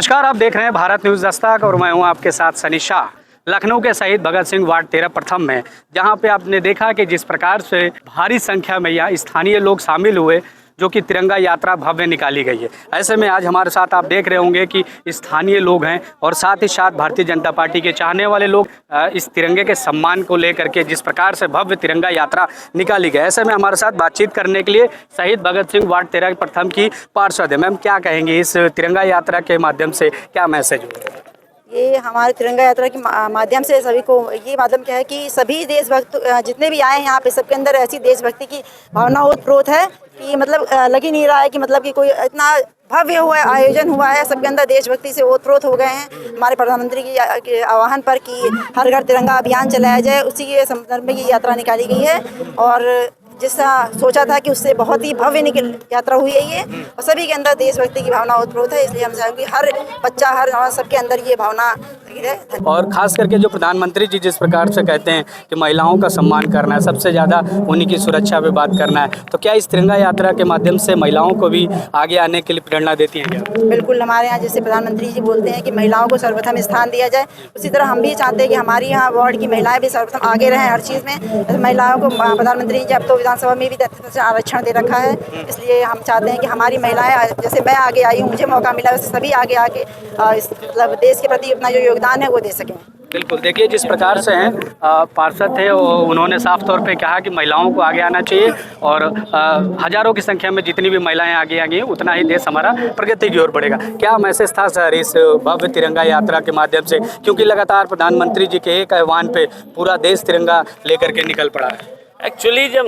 नमस्कार, आप देख रहे हैं भारत न्यूज़ दस्तक और मैं हूं आपके साथ सनी शाह। लखनऊ के शहीद भगत सिंह वार्ड 13 प्रथम में जहां पे आपने देखा कि जिस प्रकार से भारी संख्या में यहाँ स्थानीय लोग शामिल हुए, जो कि तिरंगा यात्रा भव्य निकाली गई है। ऐसे में आज हमारे साथ आप देख रहे होंगे कि स्थानीय लोग हैं और साथ ही साथ भारतीय जनता पार्टी के चाहने वाले लोग इस तिरंगे के सम्मान को लेकर के जिस प्रकार से भव्य तिरंगा यात्रा निकाली गई। ऐसे में हमारे साथ बातचीत करने के लिए शहीद भगत सिंह वार्ड 13 प्रथम की पार्षद है। मैम, क्या कहेंगे इस तिरंगा यात्रा के माध्यम से, क्या मैसेज हो? ये हमारे तिरंगा यात्रा के माध्यम से सभी को ये माध्यम क्या है कि सभी देशभक्त जितने भी आए हैं यहाँ पे, सबके अंदर ऐसी देशभक्ति की भावना ओतप्रोत है कि मतलब लग ही नहीं रहा है कि मतलब कि कोई इतना भव्य हुआ है, आयोजन हुआ है। सबके अंदर देशभक्ति से ओतप्रोत हो गए हैं। हमारे प्रधानमंत्री के आह्वान पर कि हर घर तिरंगा अभियान चलाया जाए, उसी के संदर्भ में ये यात्रा निकाली गई है और जिसका सोचा था कि उससे बहुत ही भव्य यात्रा हुई है ये, और सभी के अंदर देशभक्ति की भावना ओतप्रोत है। इसलिए हम चाहेंगे हर बच्चा, हर सबके अंदर ये भावना है। और खास करके जो प्रधानमंत्री जी जिस प्रकार से कहते हैं कि महिलाओं का सम्मान करना है, सबसे ज़्यादा उन्हीं की सुरक्षा पे बात करना है, तो क्या इस तिरंगा यात्रा के माध्यम से महिलाओं को भी आगे आने के लिए प्रेरणा देती हैं क्या? बिल्कुल, हमारे यहाँ जैसे प्रधानमंत्री जी बोलते हैं कि महिलाओं को सर्वप्रथम स्थान दिया जाए, उसी तरह हम भी चाहते हैं कि हमारी यहाँ वार्ड की महिलाएं भी सर्वप्रथम आगे रहें हर चीज़ में। महिलाओं को प्रधानमंत्री जी अब तो विधानसभा में भी आरक्षण दे रखा है, इसलिए हम चाहते हैं कि हमारी महिलाएं, जैसे मैं आगे आई हूँ, मुझे मौका मिला, वैसे सभी आगे आके मतलब देश के प्रति अपना जो योगदान है वो दे सकें। बिल्कुल, देखिए जिस प्रकार से हैं पार्षद थे, उन्होंने साफ तौर पे कहा कि महिलाओं को आगे आना चाहिए और हजारों की संख्या में जितनी भी महिलाएं आगे आएंगी उतना ही देश हमारा प्रगति की ओर बढ़ेगा। क्या मैसेज था सर इस भव्य तिरंगा यात्रा के माध्यम से, क्योंकि लगातार प्रधानमंत्री जी के एक आह्वान पे पूरा देश तिरंगा लेकर के निकल पड़ा है? एक्चुअली जब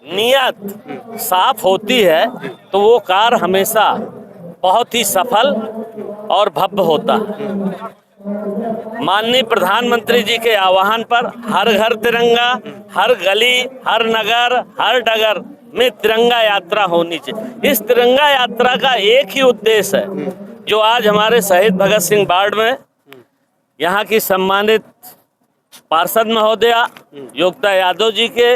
नीयत साफ होती है तो वो कार्य हमेशा बहुत ही सफल और भव्य होता है। माननीय प्रधानमंत्री जी के आह्वान पर हर घर तिरंगा, हर गली, हर नगर, हर डगर में तिरंगा यात्रा होनी चाहिए। इस तिरंगा यात्रा का एक ही उद्देश्य है, जो आज हमारे शहीद भगत सिंह वार्ड में यहाँ की सम्मानित पार्षद महोदया योगिता यादव जी के,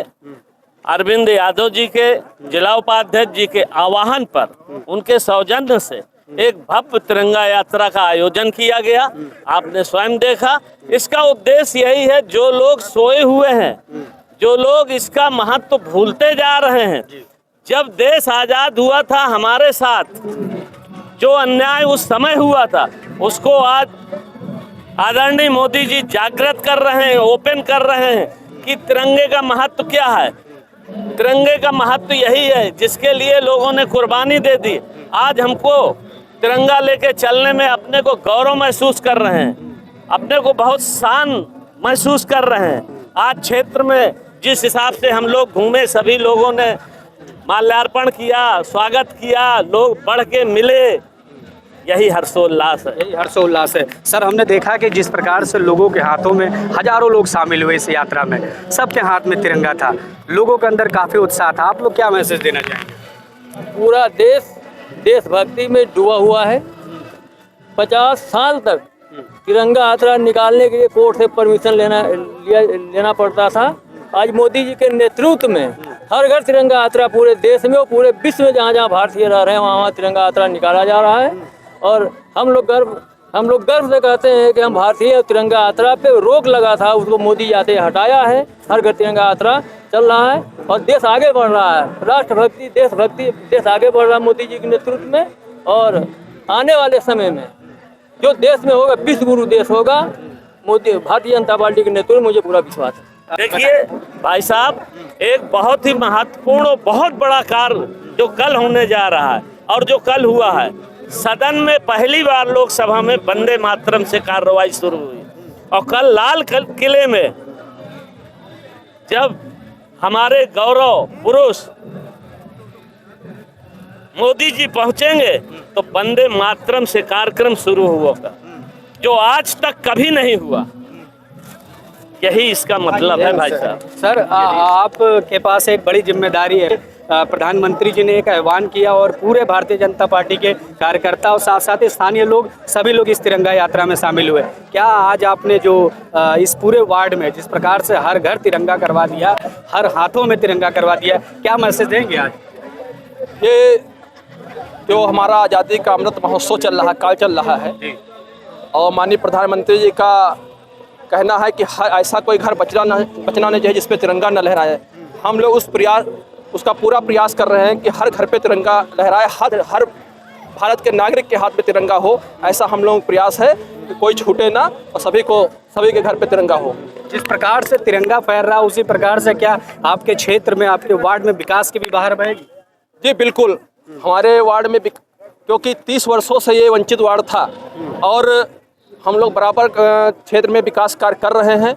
अरविंद यादव जी के, जिला उपाध्यक्ष जी के आह्वान पर, उनके सौजन्य से एक भव्य तिरंगा यात्रा का आयोजन किया गया। आपने स्वयं देखा। इसका उद्देश्य यही है, जो लोग सोए हुए हैं, जो लोग इसका महत्व भूलते जा रहे हैं, जब देश आजाद हुआ था हमारे साथ जो अन्याय उस समय हुआ था, उसको आज आदरणीय मोदी जी जागृत कर रहे हैं, ओपन कर रहे हैं कि तिरंगे का महत्व क्या है। तिरंगे का महत्व यही है जिसके लिए लोगों ने कुर्बानी दे दी। आज हमको तिरंगा लेके चलने में अपने को गौरव महसूस कर रहे हैं, अपने को बहुत शान महसूस कर रहे हैं। आज क्षेत्र में जिस हिसाब से हम लोग घूमे, सभी लोगों ने माल्यार्पण किया, स्वागत किया, लोग बढ़ के मिले, यही हर्षोल्लास है। यही हर्षोल्लास है। सर, हमने देखा कि जिस प्रकार से लोगों के हाथों में हजारों लोग शामिल हुए इस यात्रा में, सबके हाथ में तिरंगा था, लोगों के अंदर काफ़ी उत्साह था। आप लोग क्या मैसेज देना चाहेंगे? पूरा देश देशभक्ति में डूबा हुआ है। 50 साल तक तिरंगा यात्रा निकालने के लिए कोर्ट से परमिशन लेना पड़ता था। आज मोदी जी के नेतृत्व में हर घर तिरंगा यात्रा पूरे देश में और पूरे विश्व में जहाँ जहाँ भारतीय रह रहे हैं वहाँ तिरंगा यात्रा निकाला जा रहा है। और हम लोग गर्व से कहते हैं कि हम भारतीय तिरंगा यात्रा पे रोक लगा था, उसको मोदी जी आते हटाया है। हर घर तिरंगा यात्रा चल रहा है और देश आगे बढ़ रहा है। राष्ट्रभक्ति, देशभक्ति, देश आगे बढ़ रहा है मोदी जी के नेतृत्व में। और आने वाले समय में जो देश में होगा, विश्व गुरु देश होगा। मोदी, भारतीय जनता पार्टी के नेतृत्व में मुझे पूरा विश्वास है। देखिए भाई साहब, एक बहुत ही महत्वपूर्ण और बहुत बड़ा कार्य जो कल होने जा रहा है और जो कल हुआ है, सदन में पहली बार लोकसभा में वंदे मातरम से कार्रवाई शुरू हुई। और कल लाल किले में जब हमारे गौरव पुरुष मोदी जी पहुंचेंगे तो वंदे मातरम से कार्यक्रम शुरू होगा, जो आज तक कभी नहीं हुआ। यही इसका मतलब है भाई साहब। सर, आपके पास एक बड़ी जिम्मेदारी है। प्रधानमंत्री जी ने एक आह्वान किया और पूरे भारतीय जनता पार्टी के कार्यकर्ता और साथ साथ स्थानीय लोग, सभी लोग इस तिरंगा यात्रा में शामिल हुए। क्या आज आपने जो इस पूरे वार्ड में जिस प्रकार से हर घर तिरंगा करवा दिया, हर हाथों में तिरंगा करवा दिया, क्या मैसेज देंगे आज? ये जो हमारा आज़ादी का अमृत महोत्सव चल रहा, काल चल रहा है, और माननीय प्रधानमंत्री जी का कहना है कि ऐसा कोई घर बचना नहीं चाहिए जिस पे तिरंगा न लहराए। हम लोग उसका पूरा प्रयास कर रहे हैं कि हर घर पे तिरंगा लहराए, हर भारत के नागरिक के हाथ में तिरंगा हो, ऐसा हम लोगों का प्रयास है कि कोई छूटे ना और सभी के घर पे तिरंगा हो। जिस प्रकार से तिरंगा फहर रहा उसी प्रकार से क्या आपके क्षेत्र में, आपके वार्ड में विकास की भी बाहर बहेगी? जी बिल्कुल, हमारे वार्ड में क्योंकि 30 वर्षों से ये वंचित वार्ड था और हम लोग बराबर क्षेत्र में विकास कार्य कर रहे हैं।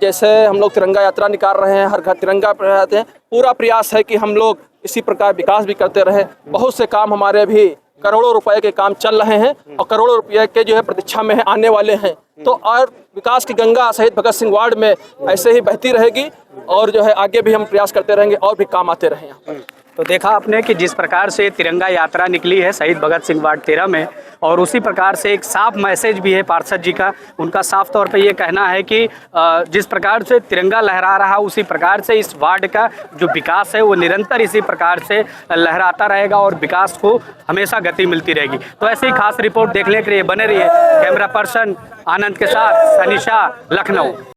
जैसे हम लोग तिरंगा यात्रा निकाल रहे हैं, हर घर तिरंगा रहते हैं। पूरा प्रयास है कि हम लोग इसी प्रकार विकास भी करते रहें। बहुत से काम हमारे भी करोड़ों रुपए के काम चल रहे हैं और करोड़ों रुपए के जो है प्रतीक्षा में आने वाले हैं। तो और विकास की गंगा शहीद भगत सिंह वार्ड में ऐसे ही बहती रहेगी और जो है आगे भी हम प्रयास करते रहेंगे और भी काम आते रहें यहाँ पर। तो देखा आपने कि जिस प्रकार से तिरंगा यात्रा निकली है शहीद भगत सिंह वार्ड 13 में, और उसी प्रकार से एक साफ मैसेज भी है पार्षद जी का। उनका साफ तौर पे ये कहना है कि जिस प्रकार से तिरंगा लहरा रहा उसी प्रकार से इस वार्ड का जो विकास है वो निरंतर इसी प्रकार से लहराता रहेगा और विकास को हमेशा गति मिलती रहेगी। तो ऐसे ही खास रिपोर्ट देखने के लिए बने रहिए। कैमरा पर्सन आनंद के साथ सनी शाह, लखनऊ।